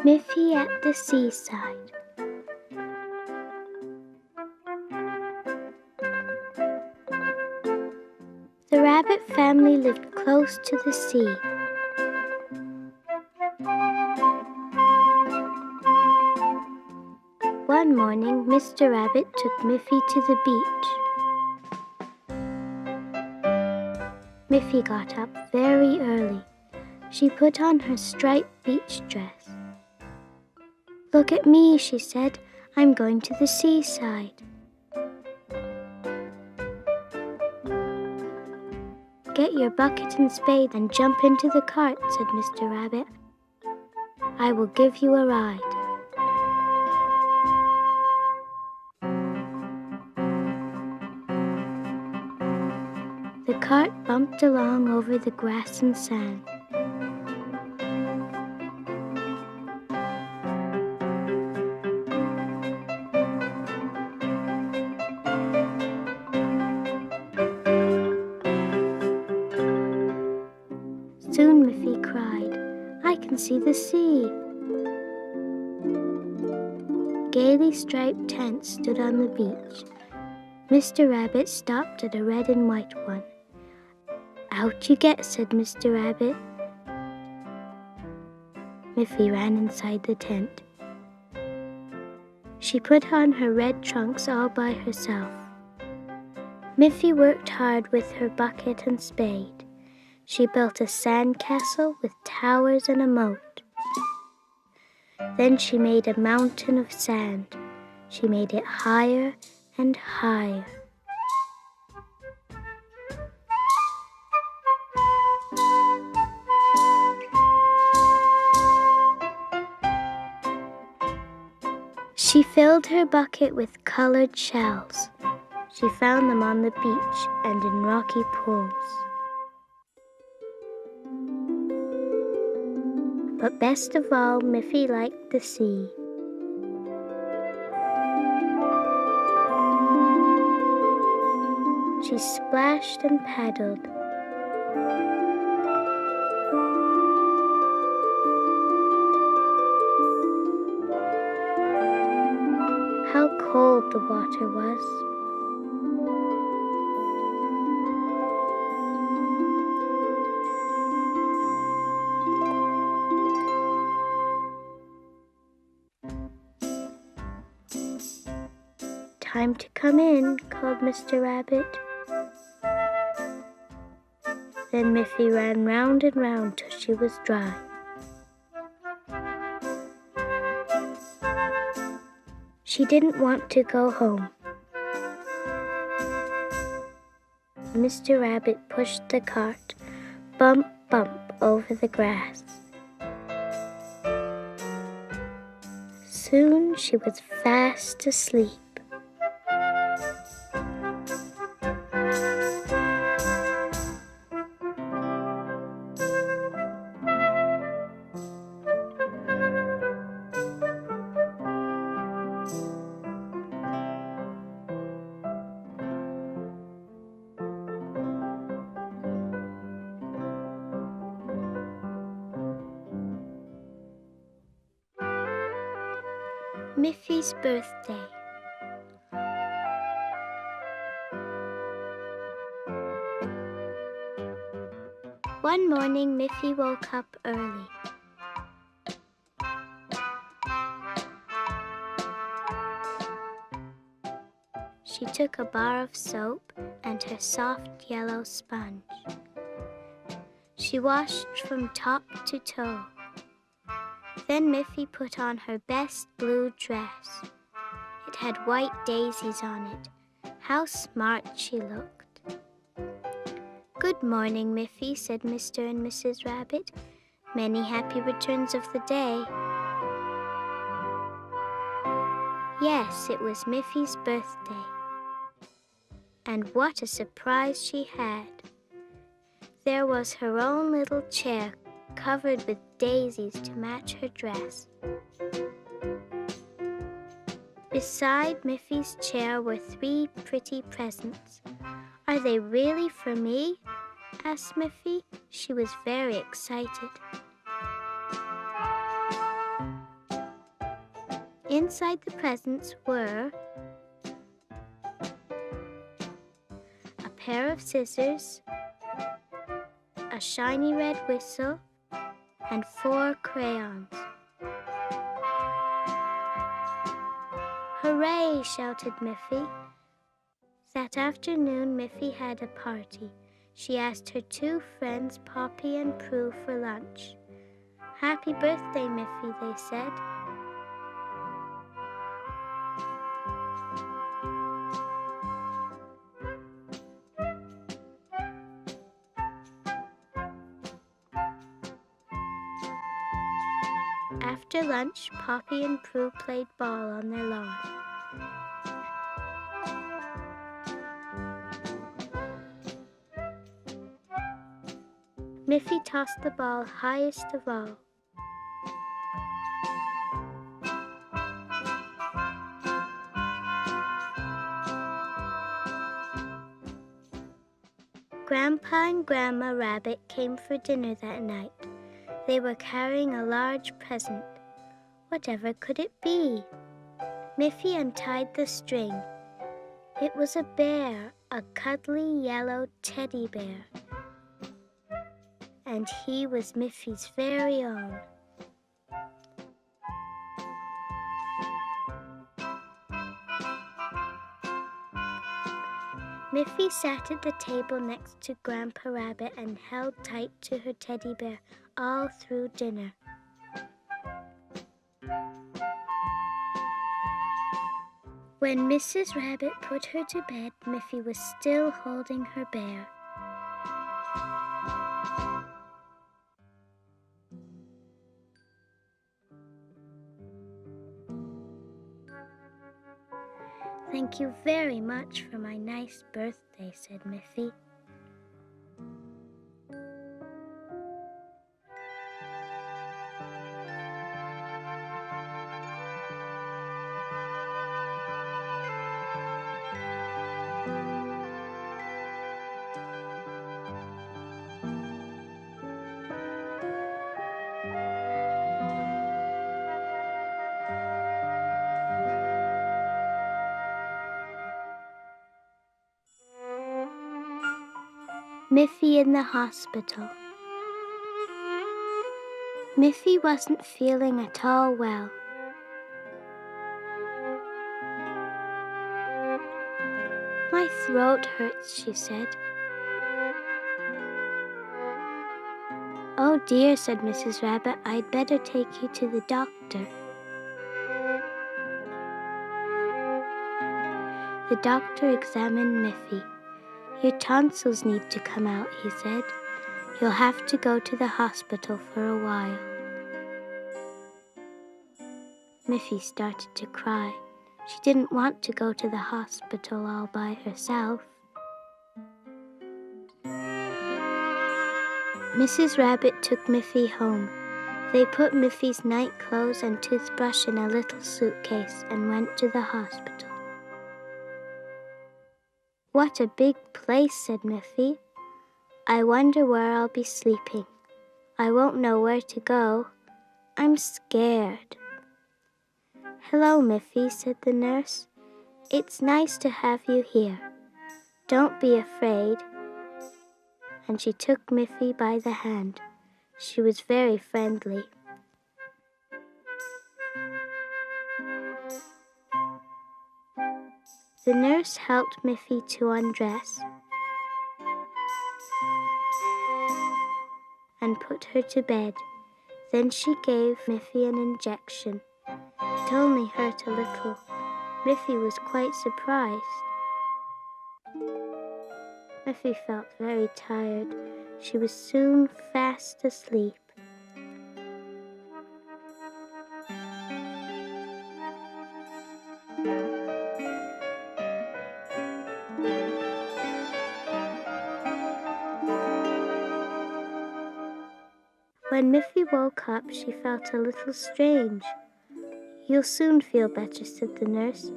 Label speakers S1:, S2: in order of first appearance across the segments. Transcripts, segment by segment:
S1: Miffy at the Seaside. The rabbit family lived close to the sea. One morning, Mr. Rabbit took Miffy to the beach. Miffy got up very early. She put on her striped beach dress. "Look at me," she said. "I'm going to the seaside." "Get your bucket and spade and jump into the cart," said Mr. Rabbit. "I will give you a ride." The cart bumped along over the grass and sand. Soon Miffy cried, "I can see the sea." Gaily striped tents stood on the beach. Mr. Rabbit stopped at a red and white one. "Out you get," said Mr. Rabbit. Miffy ran inside the tent. She put on her red trunks all by herself. Miffy worked hard with her bucket and spade. She built a sand castle with towers and a moat. Then she made a mountain of sand. She made it higher and higher. She filled her bucket with colored shells. She found them on the beach and in rocky pools. But best of all, Miffy liked the sea. She splashed and paddled. How cold the water was. "Time to come in," called Mr. Rabbit. Then Miffy ran round and round till she was dry. She didn't want to go home. Mr. Rabbit pushed the cart, bump, bump, over the grass. Soon she was fast asleep. Miffy's birthday. One morning, Miffy woke up early. She took a bar of soap and her soft yellow sponge. She washed from top to toe. Then Miffy put on her best blue dress. It had white daisies on it. How smart she looked. "Good morning, Miffy," said Mr. and Mrs. Rabbit. "Many happy returns of the day." Yes, it was Miffy's birthday. And what a surprise she had. There was her own little chair covered with daisies to match her dress. Beside Miffy's chair were 3 pretty presents. "Are they really for me?" asked Miffy. She was very excited. Inside the presents were a pair of scissors, a shiny red whistle, and 4 crayons. "Hooray!" shouted Miffy. That afternoon, Miffy had a party. She asked her 2 friends, Poppy and Prue, for lunch. "Happy birthday, Miffy," they said. After lunch, Poppy and Prue played ball on their lawn. Miffy tossed the ball highest of all. Grandpa and Grandma Rabbit came for dinner that night. They were carrying a large present. Whatever could it be? Miffy untied the string. It was a bear, a cuddly yellow teddy bear. And he was Miffy's very own. Miffy sat at the table next to Grandpa Rabbit and held tight to her teddy bear all through dinner. When Mrs. Rabbit put her to bed, Miffy was still holding her bear. "Thank you very much for my nice birthday," said Miffy. Miffy in the hospital. Miffy wasn't feeling at all well. "My throat hurts," she said. "Oh dear," said Mrs. Rabbit, "I'd better take you to the doctor." The doctor examined Miffy. "Your tonsils need to come out," he said. "You'll have to go to the hospital for a while." Miffy started to cry. She didn't want to go to the hospital all by herself. Mrs. Rabbit took Miffy home. They put Miffy's night clothes and toothbrush in a little suitcase and went to the hospital. "What a big place," said Miffy. "I wonder where I'll be sleeping. I won't know where to go. I'm scared." "Hello, Miffy," said the nurse. "It's nice to have you here. Don't be afraid." And she took Miffy by the hand. She was very friendly. The nurse helped Miffy to undress and put her to bed. Then she gave Miffy an injection. It only hurt a little. Miffy was quite surprised. Miffy felt very tired. She was soon fast asleep. When Miffy woke up, she felt a little strange. "You'll soon feel better," said the nurse,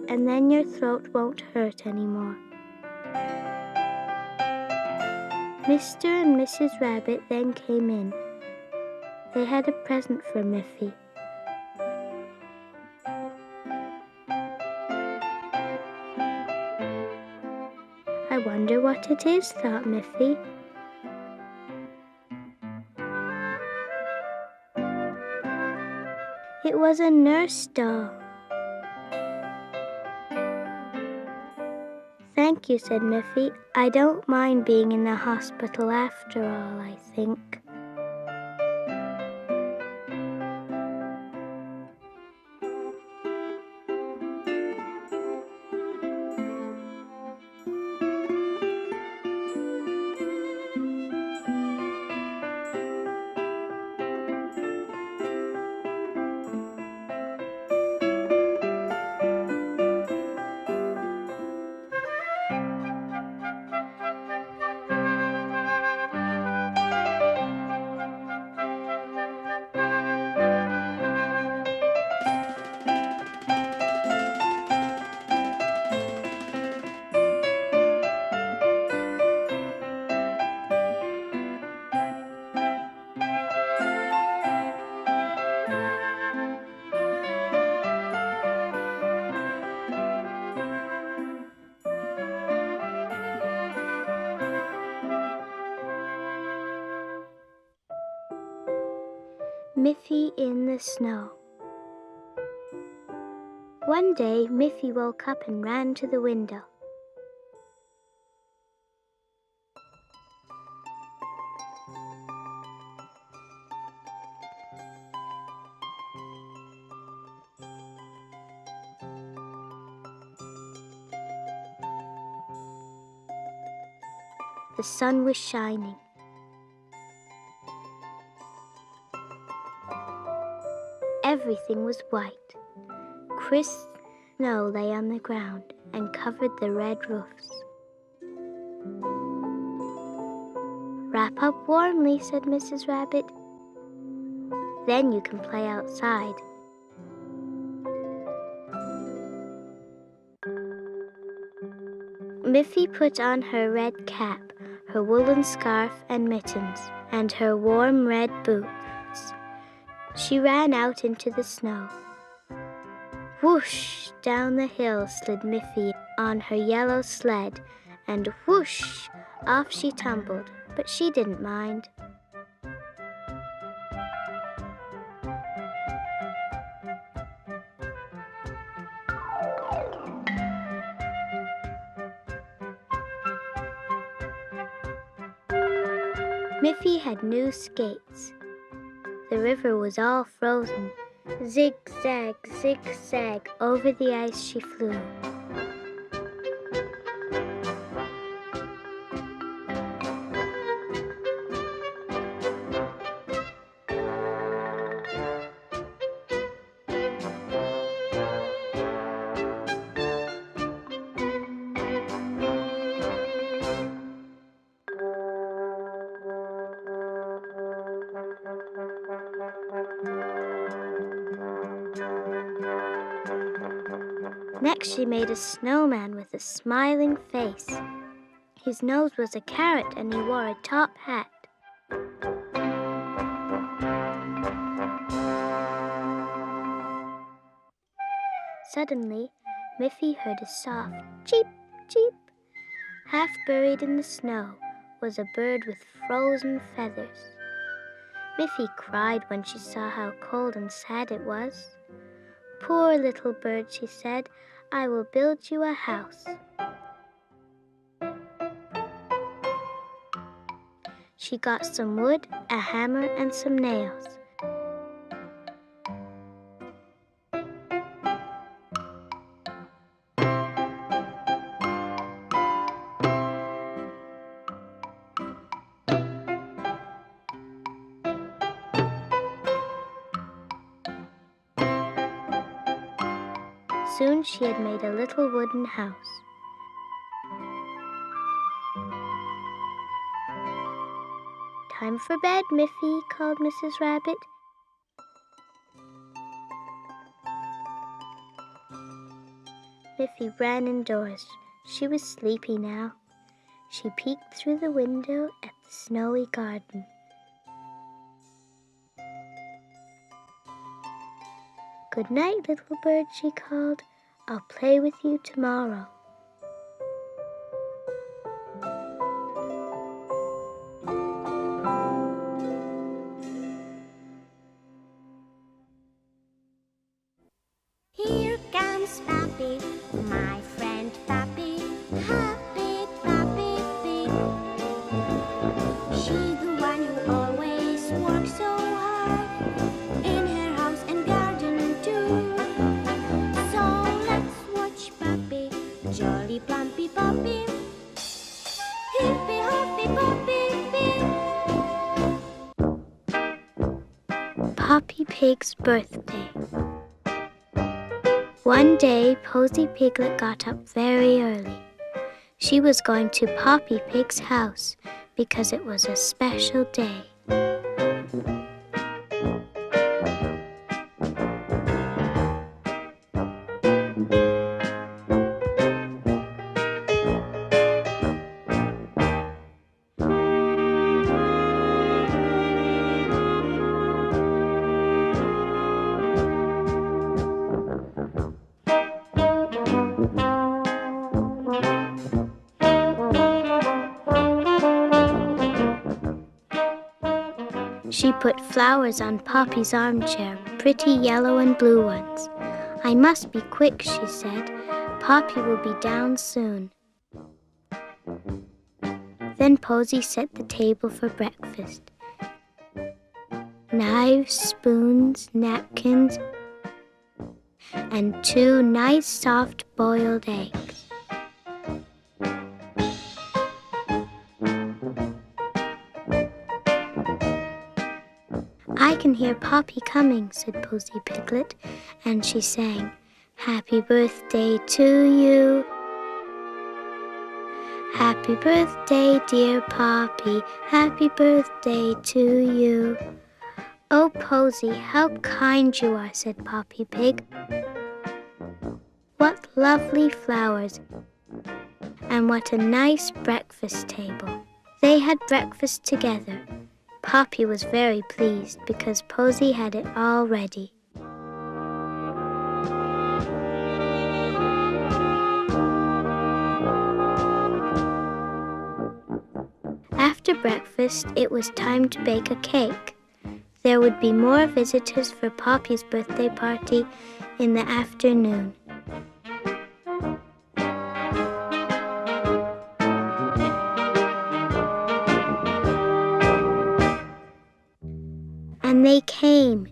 S1: "and then your throat won't hurt anymore." Mr. and Mrs. Rabbit then came in. They had a present for Miffy. wonder what it is, thought Miffy. It was a nurse doll. Thank you, said Miffy. I don't mind being in the hospital after all, I think. Miffy in the snow. One day, Miffy woke up and ran to the window. The sun was shining. Everything was white. Crisp snow lay on the ground and covered the red roofs. Wrap up warmly, said Mrs. Rabbit. Then you can play outside. Miffy put on her red cap, her woolen scarf and mittens, and her warm red boots. She ran out into the snow. Whoosh! Down the hill slid Miffy on her yellow sled, and whoosh! Off she tumbled, but she didn't mind. Miffy had new skates. The river was all frozen. Zig-zag, zig-zag, over the ice she flew. Next she made a snowman with a smiling face. His nose was a carrot and he wore a top hat. Suddenly, Miffy heard a soft cheep, cheep. Half buried in the snow was a bird with frozen feathers. Miffy cried when she saw how cold and sad it was. Poor little bird, she said, I will build you a house. She got some wood, a hammer, and some nails. Soon she had made a little wooden house. Time for bed, Miffy, called Mrs. Rabbit. Miffy ran indoors. She was sleepy now. She peeked through the window at the snowy garden. Good night, little bird, she called. I'll play with you tomorrow. Poppy Pig's birthday. One day, Posy Piglet got up very early. She was going to Poppy Pig's house because it was a special day. She put flowers on Poppy's armchair, pretty yellow and blue ones. "I must be quick," she said. "Poppy will be down soon." Then Posy set the table for breakfast. Knives, spoons, napkins, and 2 nice soft boiled eggs. "I can hear Poppy coming," said Posy Piglet, and she sang, "Happy birthday to you. Happy birthday, dear Poppy. Happy birthday to you." "Oh, Posy, how kind you are," said Poppy Pig. "What lovely flowers, and what a nice breakfast table." They had breakfast together. Poppy was very pleased because Posy had it all ready. After breakfast, it was time to bake a cake. There would be more visitors for Poppy's birthday party in the afternoon. And they came.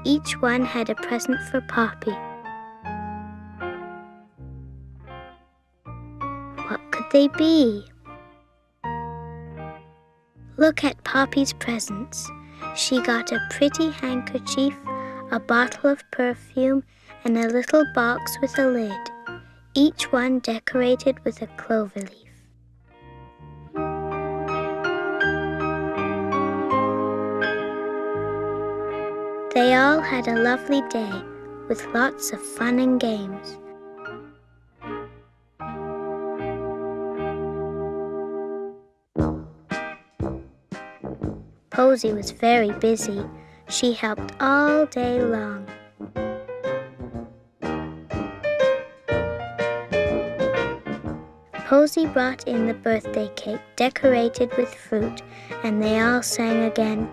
S1: Each one had a present for Poppy. What could they be? Look at Poppy's presents. She got a pretty handkerchief, a bottle of perfume, and a little box with a lid, each one decorated with a clover leaf. They all had a lovely day with lots of fun and games. Posy was very busy. She helped all day long. Posy brought in the birthday cake decorated with fruit, and they all sang again,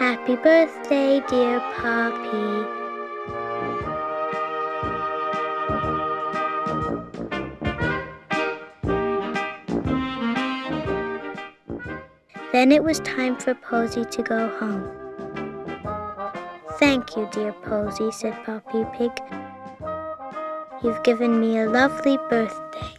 S1: "Happy birthday, dear Poppy." Then it was time for Posy to go home. "Thank you, dear Posy," said Poppy Pig. "You've given me a lovely birthday."